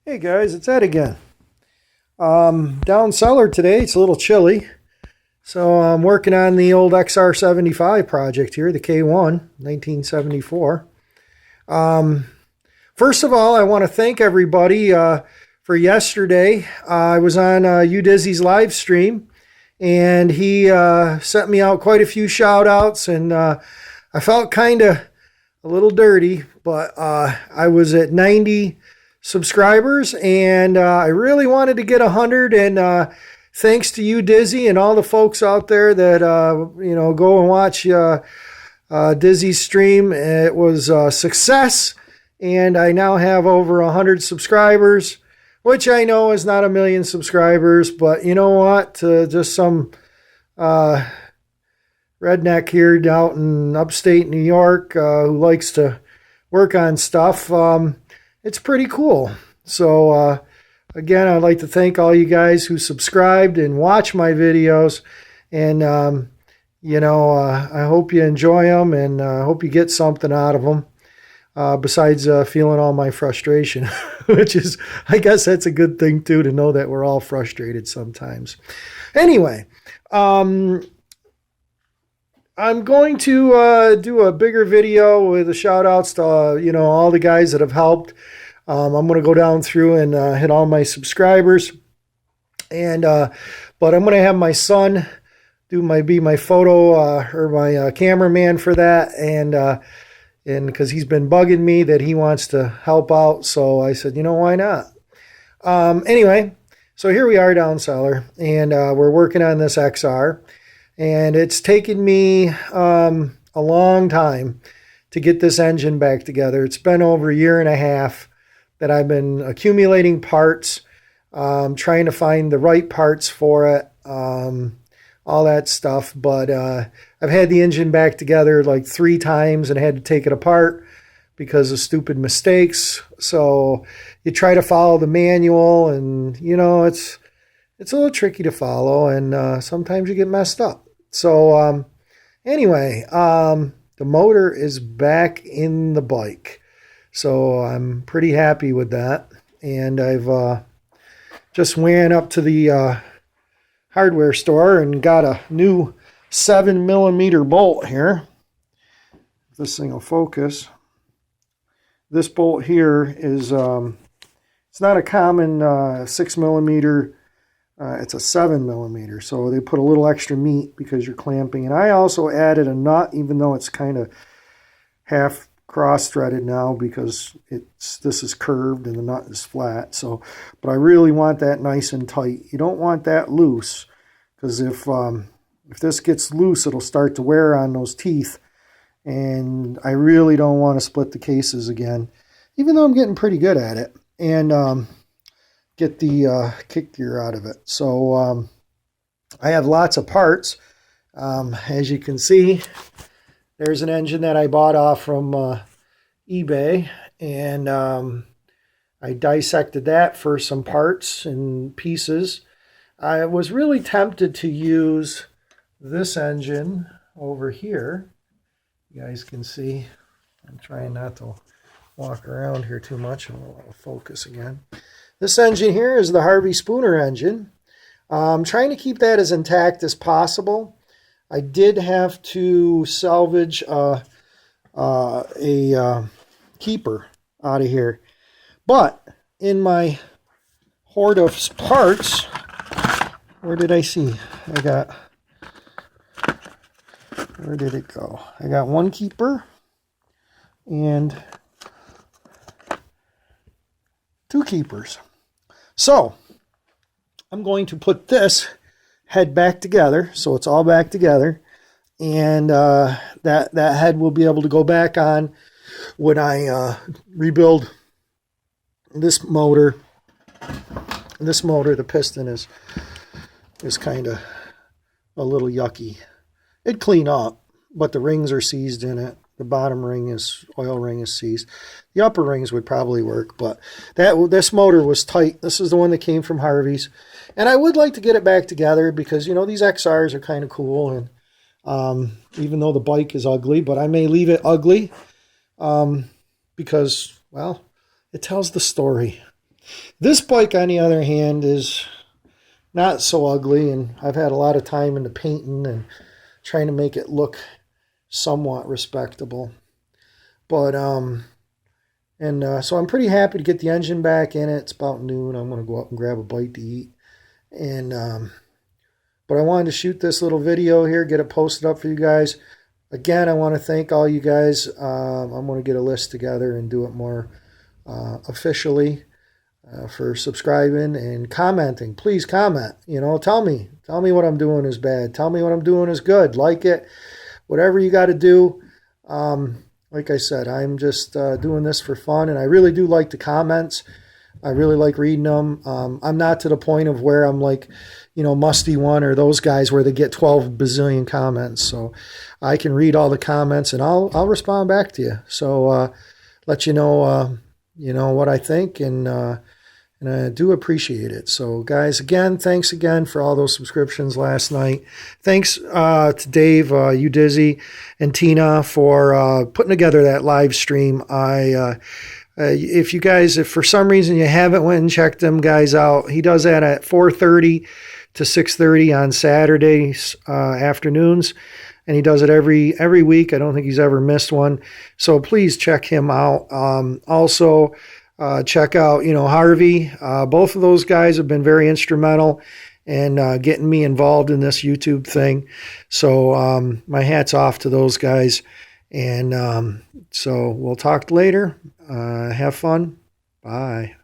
Hey guys, it's Ed again. Down cellar today. It's a little chilly, so I'm working on the old XR75 project here, the K1 1974. First of all, I want to thank everybody for yesterday. I was on Udizzy's live stream, and he sent me out quite a few shout outs, and I felt kind of a little dirty, but I was at 90 subscribers, and I really wanted to get 100, and thanks to you, Udizzy, and all the folks out there that go and watch Dizzy's stream. It was a success, and I now have over 100 subscribers, which I know is not a million subscribers, but you know what, just some redneck here out in upstate New York who likes to work on stuff, it's pretty cool. So again, I'd like to thank all you guys who subscribed and watch my videos, and I hope you enjoy them, and I hope you get something out of them besides feeling all my frustration, which is, I guess that's a good thing too, to know that we're all frustrated sometimes. Anyway, I'm going to do a bigger video with the shout outs to all the guys that have helped. I'm going to go down through and hit all my subscribers, and but I'm going to have my son be my photo or my cameraman for that, and because he's been bugging me that he wants to help out, so I said, why not? Anyway, so here we are down cellar, and we're working on this XR. And it's taken me a long time to get this engine back together. It's been over a year and a half that I've been accumulating parts, trying to find the right parts for it, all that stuff. But I've had the engine back together like 3 times and had to take it apart because of stupid mistakes. So you try to follow the manual, and it's a little tricky to follow, and sometimes you get messed up. So anyway, the motor is back in the bike, so I'm pretty happy with that. And I've just went up to the hardware store and got a new 7mm bolt here. This thing will focus. This bolt here is it's not a common 6mm. It's a 7mm, so they put a little extra meat because you're clamping. And I also added a nut, even though it's kind of half cross-threaded now because this is curved and the nut is flat. So, but I really want that nice and tight. You don't want that loose, because if this gets loose, it'll start to wear on those teeth, and I really don't want to split the cases again, even though I'm getting pretty good at it. And get the kick gear out of it. So I have lots of parts. As you can see, there's an engine that I bought off from eBay, and I dissected that for some parts and pieces. I was really tempted to use this engine over here. You guys can see, I'm trying not to walk around here too much. I'll focus again. This engine here is the Harvey Spooner engine. I'm trying to keep that as intact as possible. I did have to salvage a keeper out of here. But in my hoard of parts, where did I see? Where did it go? I got one keeper and 2 keepers. So I'm going to put this head back together, so it's all back together, and that head will be able to go back on when I rebuild this motor. This motor, the piston is kind of a little yucky. It'd clean up, but the rings are seized in it. The bottom oil ring is seized. The upper rings would probably work, but this motor was tight. This is the one that came from Harvey's, and I would like to get it back together because these XRs are kind of cool, and even though the bike is ugly, but I may leave it ugly because, well, it tells the story. This bike, on the other hand, is not so ugly, and I've had a lot of time into painting and trying to make it look somewhat respectable. But so I'm pretty happy to get the engine back in it. It's about noon. I'm gonna go up and grab a bite to eat, and but I wanted to shoot this little video here, get it posted up for you guys. Again, I want to thank all you guys. I'm going to get a list together and do it more officially for subscribing and commenting. Please comment. Tell me what I'm doing is bad. Tell me what I'm doing is good. Like it, whatever you got to do. Like I said, I'm just doing this for fun, and I really do like the comments. I really like reading them. I'm not to the point of where I'm like, Musty One or those guys where they get 12 bazillion comments. So I can read all the comments and I'll respond back to you. So let you know what I think, and I do appreciate it. So guys, again, thanks again for all those subscriptions last night. Thanks to Dave, Udizzy, and Tina for putting together that live stream. If for some reason you haven't went and checked them guys out, he does that at 4:30 to 6:30 on Saturdays afternoons, and he does it every week. I don't think he's ever missed one. So please check him out. Also, check out Harvey. Both of those guys have been very instrumental in getting me involved in this YouTube thing. So my hat's off to those guys. And so we'll talk later. Have fun. Bye.